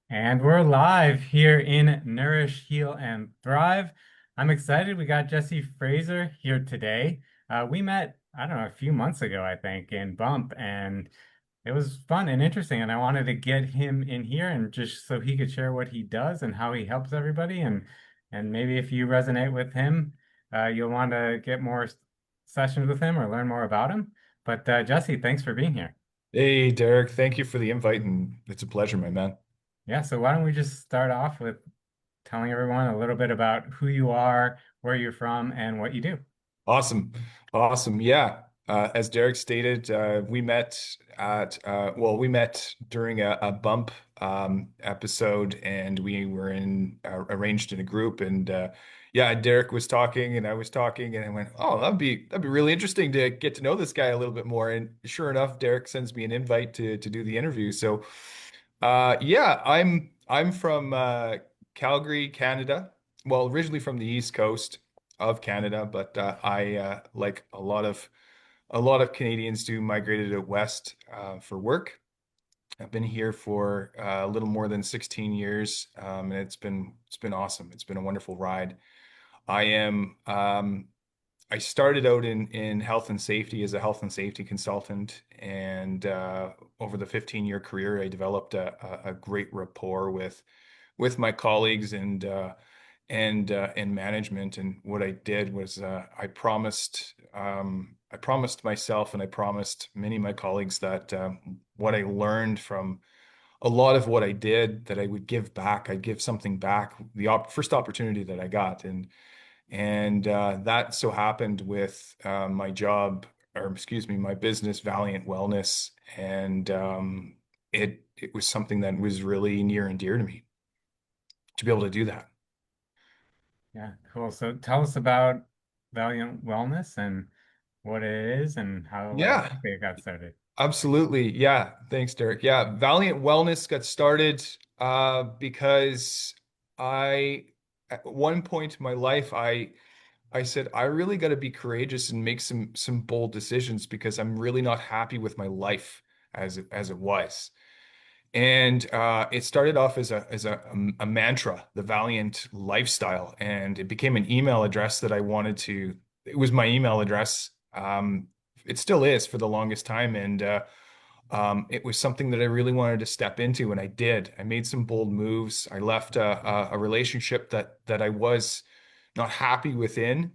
And we're live here in Nourish, Heal, and Thrive. I'm excited. We got Jesse Fraser here today. We met, I don't know, a few months ago, I think, in Bump, and it was fun and interesting. And I wanted to get him in here and just so he could share what he does and how he helps everybody. And maybe if you resonate with him, you'll want to get more sessions with him or learn more about him. But Jesse, thanks for being here. Hey, Derek, thank you for the invite, and it's a pleasure, my man. Yeah, so why don't we just start off with telling everyone a little bit about who you are, where you're from, and what you do. Awesome. Awesome. Yeah. As Derek stated, we met during a bump episode, and we were arranged in a group. And yeah, Derek was talking, and I was talking, and I went, "Oh, that'd be really interesting to get to know this guy a little bit more." And sure enough, Derek sends me an invite to do the interview. So, yeah, I'm from Calgary, Canada. Well, originally from the East Coast of Canada, but I like a lot of Canadians do migrated out west for work. I've been here for a little more than 16 years, and it's been awesome. It's been a wonderful ride. I am I started out in health and safety as a health and safety consultant, and over the 15-year career, I developed a great rapport with my colleagues and management. And what I did was I promised myself and I promised many of my colleagues that what I learned from a lot of what I did, that I would give back. I'd give something back the first opportunity that I got, and that so happened with my job, or excuse me, my business, Valiant Wellness, and it was something that was really near and dear to me to be able to do that. Yeah, cool. So tell us about Valiant Wellness and what it is and how Yeah, exactly it got started. absolutely. Yeah, thanks, Derek. Yeah, Valiant Wellness got started because I, at one point in my life, I said I really got to be courageous and make some bold decisions because I'm really not happy with my life as it was. And it started off as a mantra, the Valiant lifestyle, and it became an email address that I wanted to. It was my email address. It still is for the longest time, and it was something that I really wanted to step into, and I did. I made some bold moves. I left a relationship that I was not happy within,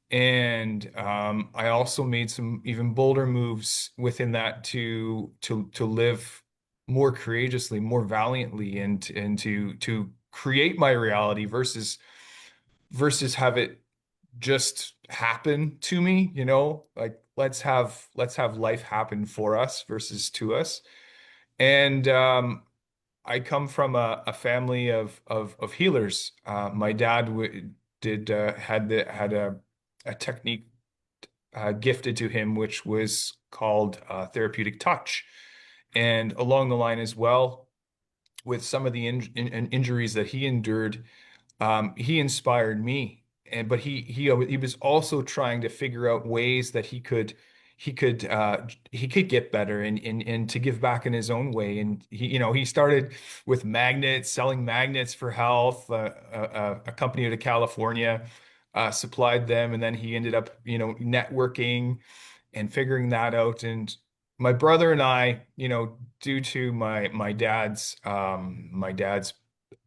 and I also made some even bolder moves within that to live more courageously, more valiantly, and to create my reality versus have it just happen to me, like let's have life happen for us versus to us. And I come from a family of healers. My dad did had a technique gifted to him, which was called therapeutic touch. And along the line as well, with some of the injuries that he endured, he inspired me. But he was also trying to figure out ways that he could he could get better and to give back in his own way. And he started with magnets, selling magnets for health. A company out of California supplied them, and then he ended up networking and figuring that out. And my brother and I, due to my dad's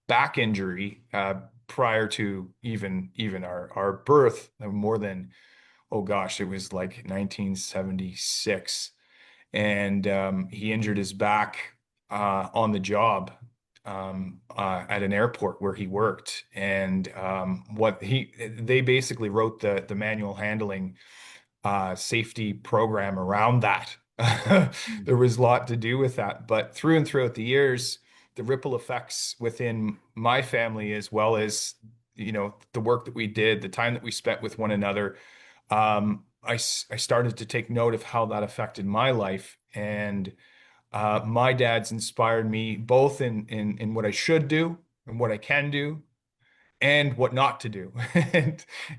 back injury prior to even our birth, more than, oh gosh, it was like 1976, and he injured his back on the job at an airport where he worked. And what he they basically wrote the manual handling safety program around that. Mm. There was a lot to do with that, but through and throughout the years, the ripple effects within my family, as well as the work that we did, the time that we spent with one another, I started to take note of how that affected my life. And my dad's inspired me both in what I should do and what I can do and what not to do,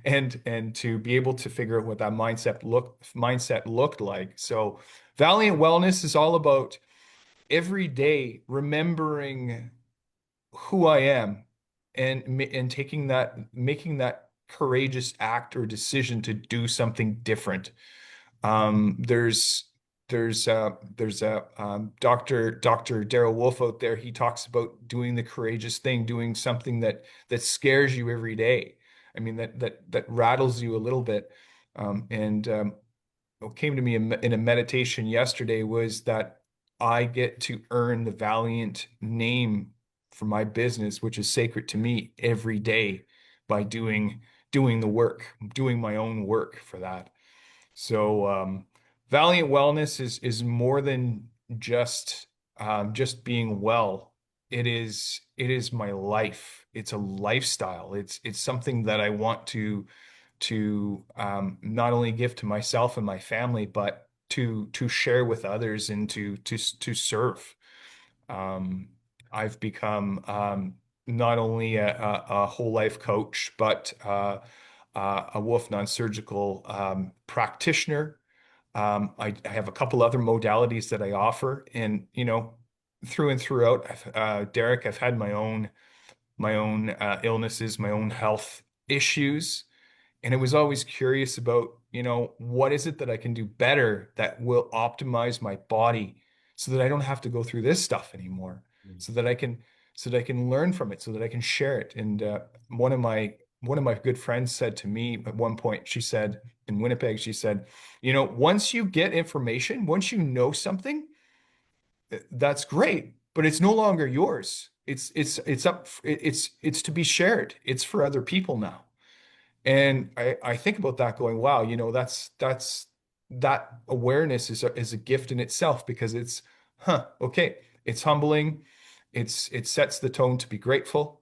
and to be able to figure out what that mindset looked like. So Valiant Wellness is all about every day remembering who I am and making that courageous act or decision to do something different. Um, there's there's Dr. Darrell Wolf out there. He talks about doing the courageous thing, doing something that scares you every day. I mean that rattles you a little bit. And What came to me in a meditation yesterday was that I get to earn the Valiant name for my business, which is sacred to me every day by doing the work, doing my own work for that. So Valiant Wellness is more than just being well. It is my life. It's a lifestyle. It's something that I want to not only give to myself and my family, but to share with others and to serve. Um, I've become not only a whole life coach, but a Wolf non-surgical practitioner. I have a couple other modalities that I offer, and through and throughout, Derek, I've had my own illnesses, my own health issues, and I was always curious about, what is it that I can do better that will optimize my body so that I don't have to go through this stuff anymore, so that I can learn from it, so that I can share it. And one of my good friends said to me at one point, she said in Winnipeg, she said, once you get information, once you know something, that's great, but it's no longer yours. It's to be shared. It's for other people now. And I think about that going, wow, that awareness is a gift in itself, because okay, it's humbling. It sets the tone to be grateful,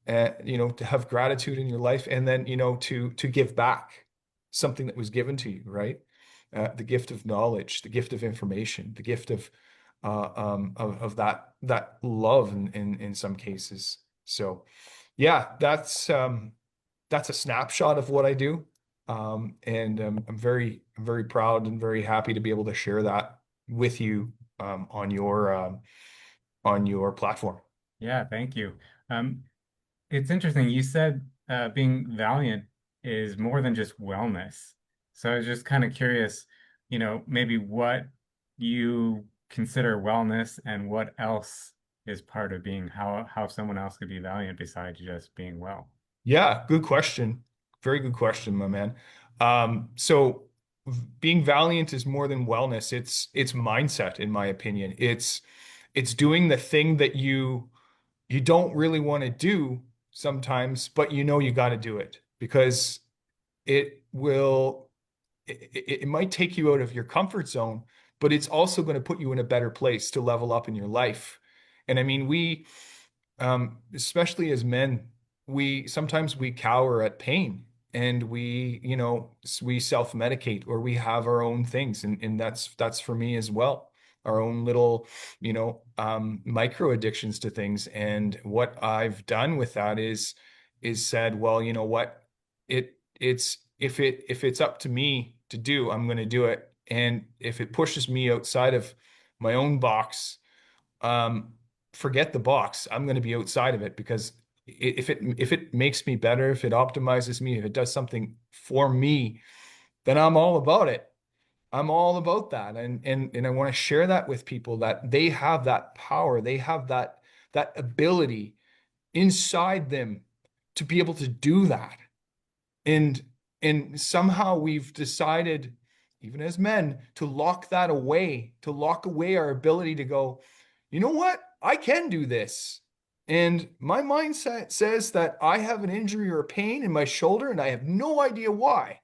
and to have gratitude in your life, and then to give back something that was given to you, right? The gift of knowledge, the gift of information, the gift of that love in some cases. So yeah, that's a snapshot of what I do. And I'm very proud and very happy to be able to share that with you on your platform. Yeah, thank you. Um, it's interesting. You said being valiant is more than just wellness. So I was just kind of curious, maybe what you consider wellness and what else is part of being how someone else could be valiant besides just being well. Yeah, good question. Very good question, my man. So being valiant is more than wellness. It's mindset, in my opinion. It's doing the thing that you don't really want to do sometimes, but you got to do it because it will it might take you out of your comfort zone, but it's also going to put you in a better place to level up in your life. And I mean, especially as men, we sometimes we cower at pain, and we self-medicate, or we have our own things, and that's for me as well, our own little micro addictions to things. And what I've done with that is said, well, you know what, it's if it's up to me to do, I'm going to do it. And if it pushes me outside of my own box, um, forget the box. I'm going to be outside of it, because if it makes me better, if it optimizes me, if it does something for me, then I'm all about it. I'm all about that. And I want to share that with people, that they have that power, they have that ability inside them to be able to do that. And and somehow we've decided, even as men, to lock that away, to lock away our ability to go, you know what? I can do this. And my mindset says that I have an injury or a pain in my shoulder and I have no idea why.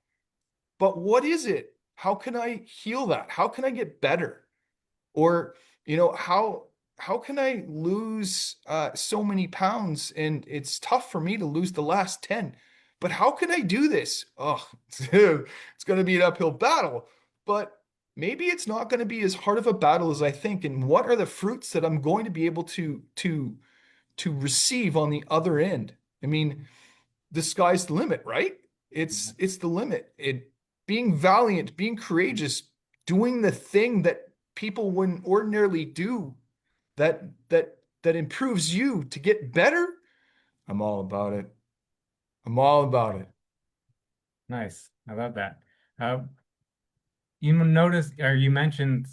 But what is it? How can I heal that? How can I get better? Or, how can I lose so many pounds? And it's tough for me to lose the last 10. But how can I do this? Oh, it's going to be an uphill battle. But maybe it's not going to be as hard of a battle as I think. And what are the fruits that I'm going to be able to receive on the other end? I mean, the sky's the limit, right? It's the limit. Being valiant, being courageous, doing the thing that people wouldn't ordinarily do, that that improves you to get better, I'm all about it. I'm all about it. Nice. I love that. Uh, you noticed, or you mentioned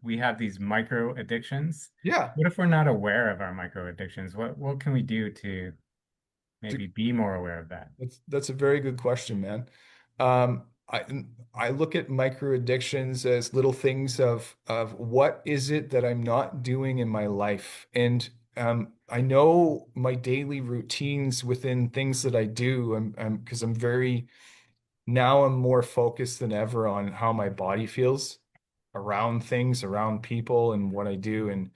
we have these micro addictions. Yeah. What if we're not aware of our micro addictions? What can we do to maybe be more aware of that? That's a very good question, man. I look at micro addictions as little things of what is it that I'm not doing in my life, and I know my daily routines within things that I do. Because I'm very now I'm more focused than ever on how my body feels around things, around people, and what I do. And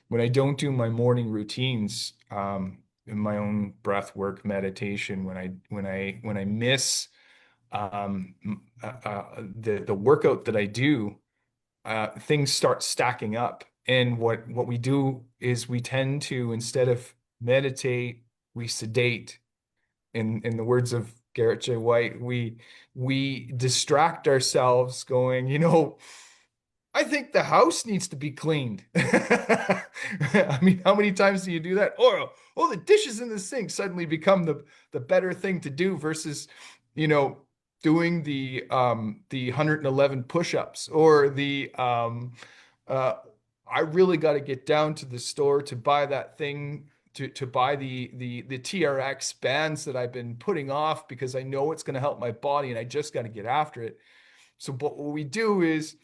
when I don't do my morning routines, in my own breath work, meditation, when I miss the workout that I do, things start stacking up. And what we do is we tend to, instead of meditate, we sedate. In the words of Garrett J. White, we distract ourselves, going, I think the house needs to be cleaned. I mean, how many times do you do that? Oh, the dishes in the sink suddenly become the better thing to do versus, you know, doing the 111 push-ups or the uh I really got to get down to the store to buy that thing to buy the TRX bands that I've been putting off because I know it's going to help my body and I just got to get after it. So, but what we do is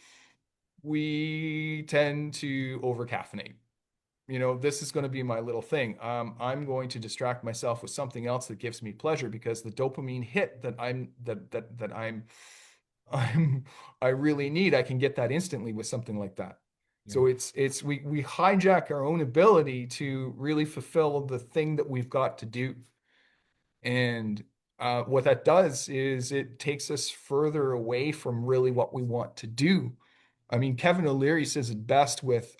we tend to over caffeinate. This is going to be my little thing. I'm going to distract myself with something else that gives me pleasure because the dopamine hit I'm I really need, I can get that instantly with something like that. Yeah. So we hijack our own ability to really fulfill the thing that we've got to do. And what that does is it takes us further away from really what we want to do. I mean, Kevin O'Leary says it best with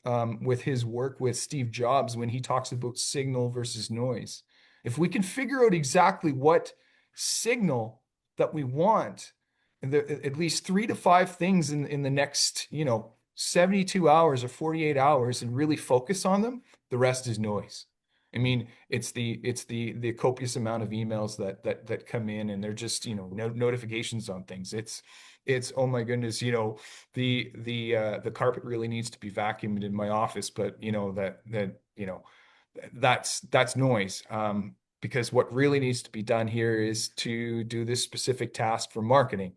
his work with Steve Jobs when he talks about signal versus noise. If we can figure out exactly what signal that we want, and at least 3 to 5 things in the next, 72 hours or 48 hours, and really focus on them, the rest is noise. I mean, it's the copious amount of emails that come in, and they're just, notifications on things. It's oh my goodness, the carpet really needs to be vacuumed in my office, but that's noise. Because what really needs to be done here is to do this specific task for marketing.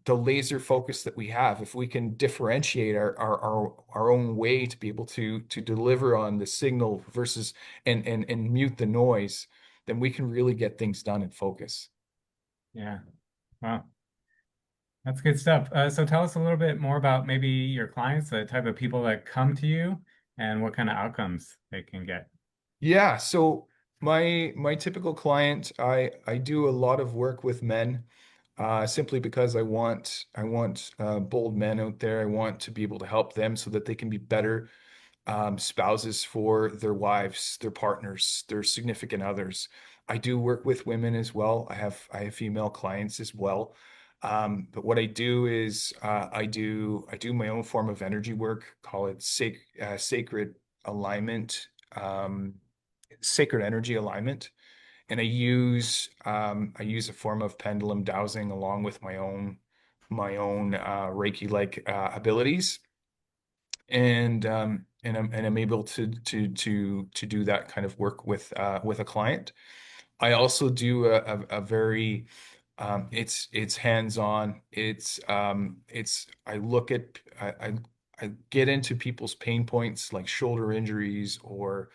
The laser focus that we have, if we can differentiate our own way to be able to deliver on the signal versus and mute the noise, then we can really get things done and focus. Yeah. Wow. That's good stuff. So tell us a little bit more about maybe your clients, the type of people that come to you, and what kind of outcomes they can get. Yeah, so my typical client, I do a lot of work with men, simply because I want bold men out there. I want to be able to help them so that they can be better spouses for their wives, their partners, their significant others. I do work with women as well. I have female clients as well. But what I do is I do my own form of energy work, call it sacred alignment, sacred energy alignment, and I use a form of pendulum dowsing along with my own Reiki-like abilities, and I'm able to do that kind of work with a client. I also do a very it's hands-on. It's I look at I get into people's pain points like shoulder injuries or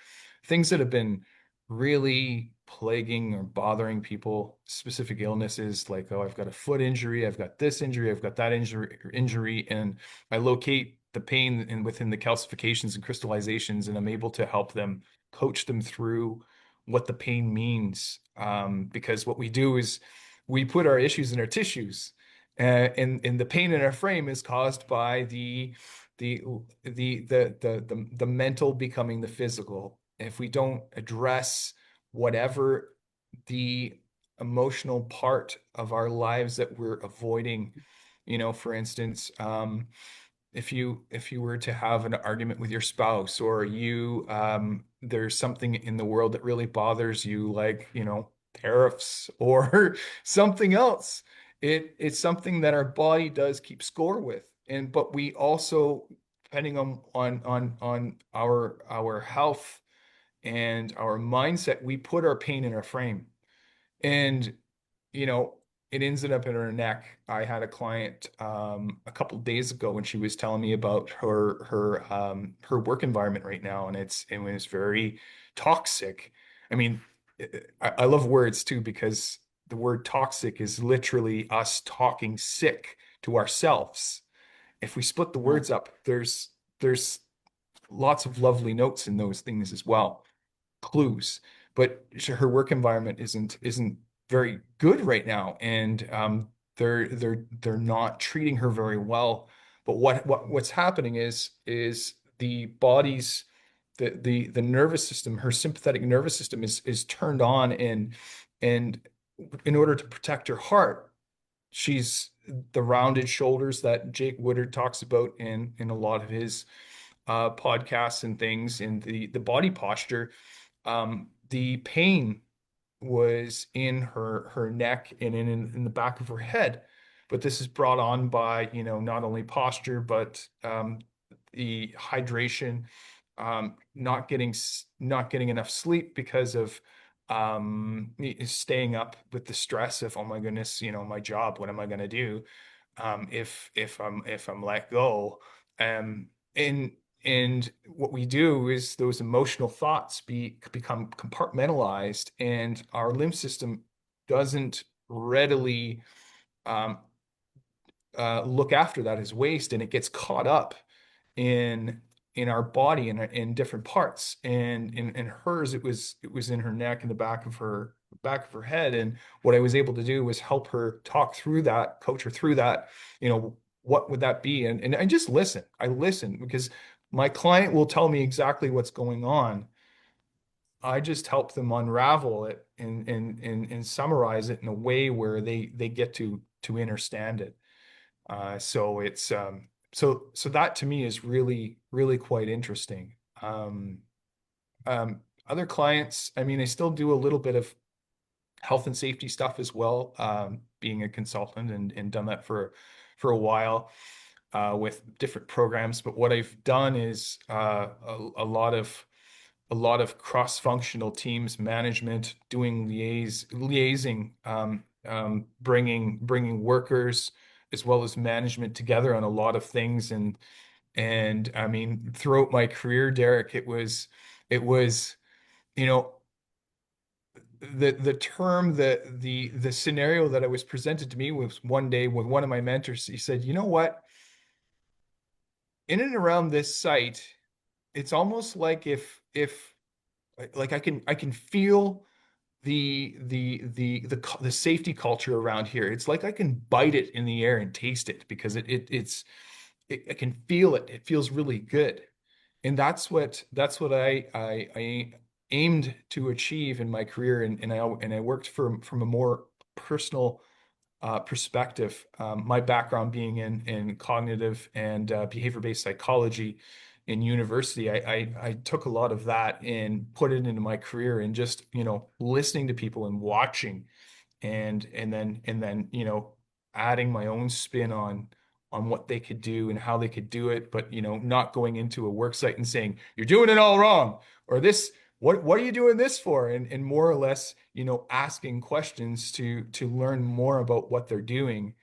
things that have been really plaguing or bothering people, specific illnesses like, oh, I've got a foot injury, I've got this injury, I've got that injury, and I locate the pain within the calcifications and crystallizations, and I'm able to help them, coach them through what the pain means. Because what we do is we put our issues in our tissues, and the pain in our frame is caused by the the mental becoming the physical. If we don't address whatever the emotional part of our lives that we're avoiding, for instance, if you were to have an argument with your spouse, or you there's something in the world that really bothers you, like, tariffs or something else. It's something that our body does keep score with. And but we also, depending on our health and our mindset, we put our pain in our frame. And, you know, it ends up in her neck. I had a client a couple of days ago, and she was telling me about her work environment right now, and it was very toxic. I mean, I love words too, because the word toxic is literally us talking sick to ourselves. If we split the Yeah. words up, there's lots of lovely notes in those things as well, clues. But her work environment isn't very good right now, and they're not treating her very well. But what's happening is the body's the nervous system, her sympathetic nervous system is turned on, and in order to protect her heart, she's the rounded shoulders that Jake Woodard talks about in a lot of his podcasts and things, in the body posture. The pain was in her neck and in the back of her head, but this is brought on by, not only posture, but the hydration, not getting enough sleep because of staying up with the stress of, oh my goodness, my job, what am I going to do if I'm let go. Um, and and what we do is those emotional thoughts become compartmentalized, and our lymph system doesn't readily um, look after that as waste, and it gets caught up in our body, in different parts. And in hers, it was in her neck and the back of her head. And what I was able to do was help her talk through that, coach her through that. What would that be? And I just listen. I listen because my client will tell me exactly what's going on. I just help them unravel it and summarize it in a way where they get to understand it. So that to me is really, really quite interesting. Other clients, I mean, I still do a little bit of health and safety stuff as well, being a consultant, and done that for a while, with different programs. But what I've done is a lot of cross-functional teams management, doing liaising, bringing workers as well as management together on a lot of things. And I mean, throughout my career, Derek, it was you know the term, the scenario that I was presented to me was one day with one of my mentors. He said, you know what, in and around this site, it's almost like if like I can feel the safety culture around here. It's like I can bite it in the air and taste it, because I can feel it. It feels really good. And that's what I aimed to achieve in my career. And I worked from a more personal perspective. My background being in cognitive and behavior-based psychology in university, I took a lot of that and put it into my career, and just, listening to people and watching, and then adding my own spin on what they could do and how they could do it. But not going into a work site and saying you're doing it all wrong, or this, what are you doing this for, and more or less, asking questions to learn more about what they're doing.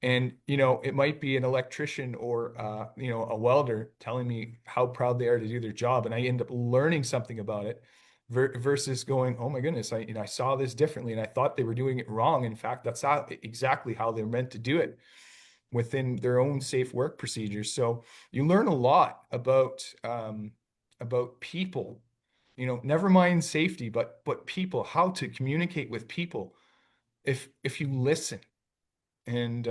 And it might be an electrician, or a welder telling me how proud they are to do their job, and I end up learning something about it, versus going, oh my goodness, I saw this differently, and I thought they were doing it wrong. In fact, that's exactly how they're meant to do it within their own safe work procedures. So you learn a lot about people, never mind safety, but people, how to communicate with people, if you listen. And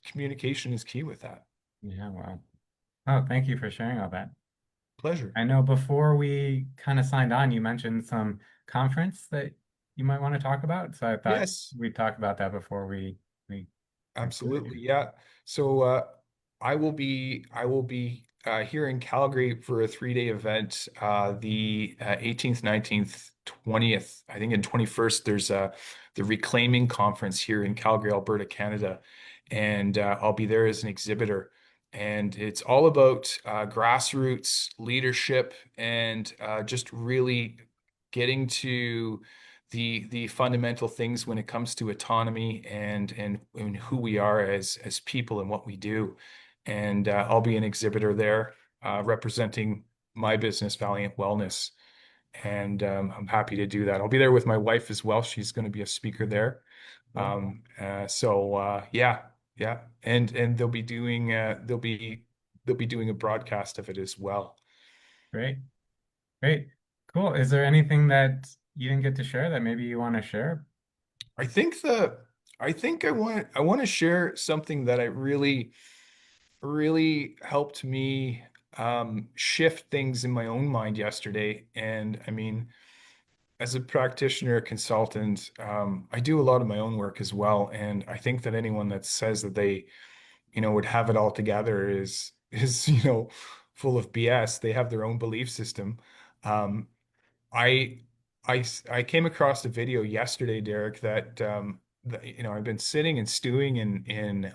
communication is key with that. Yeah, wow. Oh, thank you for sharing all that. Pleasure. I know before we kind of signed on, you mentioned some conference that you might want to talk about. So I thought Yes, we'd talk about that before we absolutely. concluded. Yeah. So I will be here in Calgary for a 3-day event. The 18th, 19th, 20th, I think, and 21st. There's the Reclaiming Conference here in Calgary, Alberta, Canada, and I'll be there as an exhibitor. And it's all about grassroots leadership and just really getting to the fundamental things when it comes to autonomy and who we are as people and what we do. And I'll be an exhibitor there representing my business, Valiant Wellness. And I'm happy to do that. I'll be there with my wife as well. She's going to be a speaker there. Cool. Yeah, yeah, and they'll be doing a broadcast of it as well. Great. Great. Cool. Is there anything that you didn't get to share that maybe you want to share? I think the I want to share something that I really helped me shift things in my own mind yesterday. And I mean, as a practitioner, consultant, I do a lot of my own work as well. And I think that anyone that says that they, would have it all together is, full of BS. They have their own belief system. Um, I I came across a video yesterday, Derek, that I've been sitting and stewing in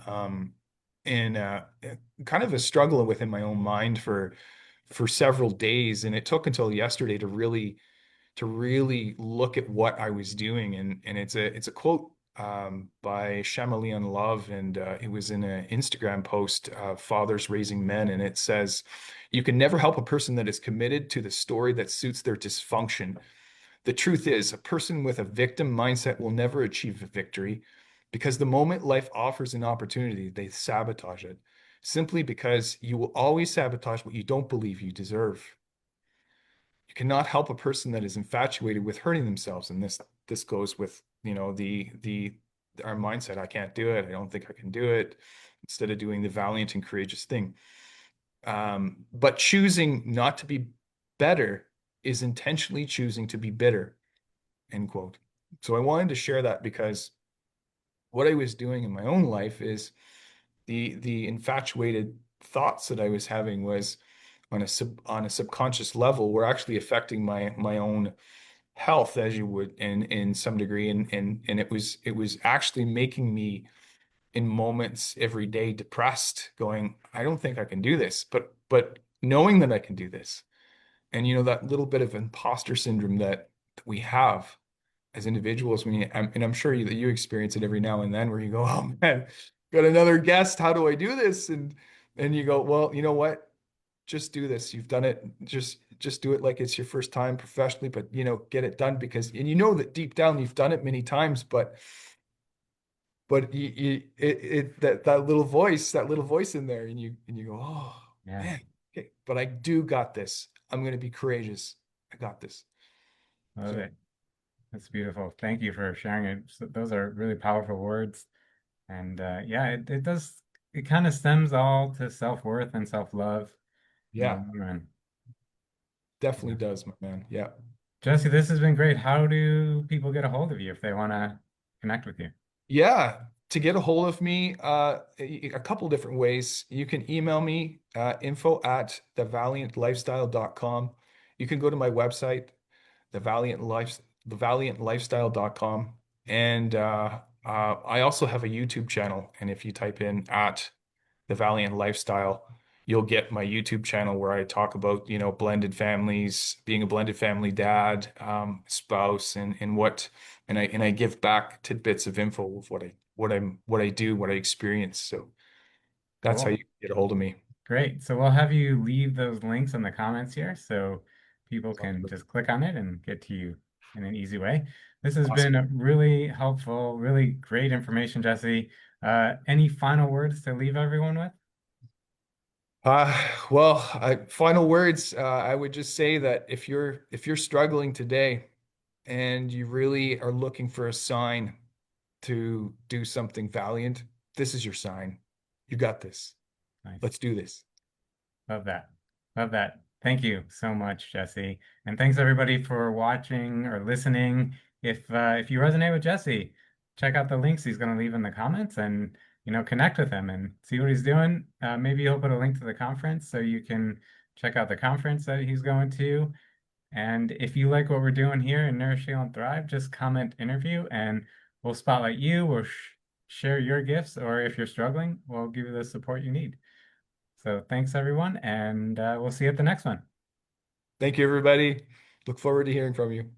kind of a struggle within my own mind for several days, and it took until yesterday to really look at what I was doing, and it's a quote by Shamalian Love, and it was in an Instagram post, Fathers Raising Men, and it says, "You can never help a person that is committed to the story that suits their dysfunction. The truth is, a person with a victim mindset will never achieve a victory because the moment life offers an opportunity, they sabotage it simply because you will always sabotage what you don't believe you deserve. You cannot help a person that is infatuated with hurting themselves." And this goes with, the our mindset. I can't do it. I don't think I can do it. Instead of doing the valiant and courageous thing. But choosing not to be better is intentionally choosing to be bitter, end quote. So I wanted to share that because what I was doing in my own life is the infatuated thoughts that I was having was on a subconscious level were actually affecting my own health, as you would in some degree, and it was actually making me in moments every day depressed, going, I don't think I can do this, but knowing that I can do this. And that little bit of imposter syndrome that we have as individuals, and I'm sure that you experience it every now and then, where you go, oh man, got another guest, how do I do this? And you go, well, you know what, just do this. You've done it. Just do it like it's your first time professionally, but get it done, because and you know that deep down you've done it many times, but that little voice in there, and you go, oh Yeah, man, okay, but I do got this. I'm going to be courageous. I got this. love So it. That's beautiful. Thank you for sharing it. Those are really powerful words. And yeah, it does, it kind of stems all to self-worth and self-love in the yeah, long run. definitely Yeah. does, my man. Yeah. Jesse, this has been great. How do people get a hold of you if they want to connect with you? Yeah, to get a hold of me, a couple different ways. You can email me, info@thevaliantlifestyle.com. You can go to my website, the Valiant Life, thevaliantlifestyle.com. And I also have a YouTube channel. And if you type in at the Valiant Lifestyle, you'll get my YouTube channel where I talk about, blended families, being a blended family dad, spouse, and I give back tidbits of info of what I do, what I experience. So that's how Cool. you get a hold of me. Great. So we'll have you leave those links in the comments here so people Sounds can good. just click on it and get to you in an easy way. This has Awesome. been really helpful, really great information, Jesse. Any final words to leave everyone with? Final words. I would just say that if you're struggling today and you really are looking for a sign to do something valiant, this is your sign. You got this. Nice. Let's do this. Love that. Love that. Thank you so much, Jesse. And thanks everybody for watching or listening. If you resonate with Jesse, check out the links he's going to leave in the comments and connect with him and see what he's doing. Maybe he'll put a link to the conference so you can check out the conference that he's going to. And if you like what we're doing here in Nourish, Heal, and Thrive, just comment interview and we'll spotlight you. We'll share your gifts, or if you're struggling, we'll give you the support you need. So thanks, everyone, and we'll see you at the next one. Thank you, everybody. Look forward to hearing from you.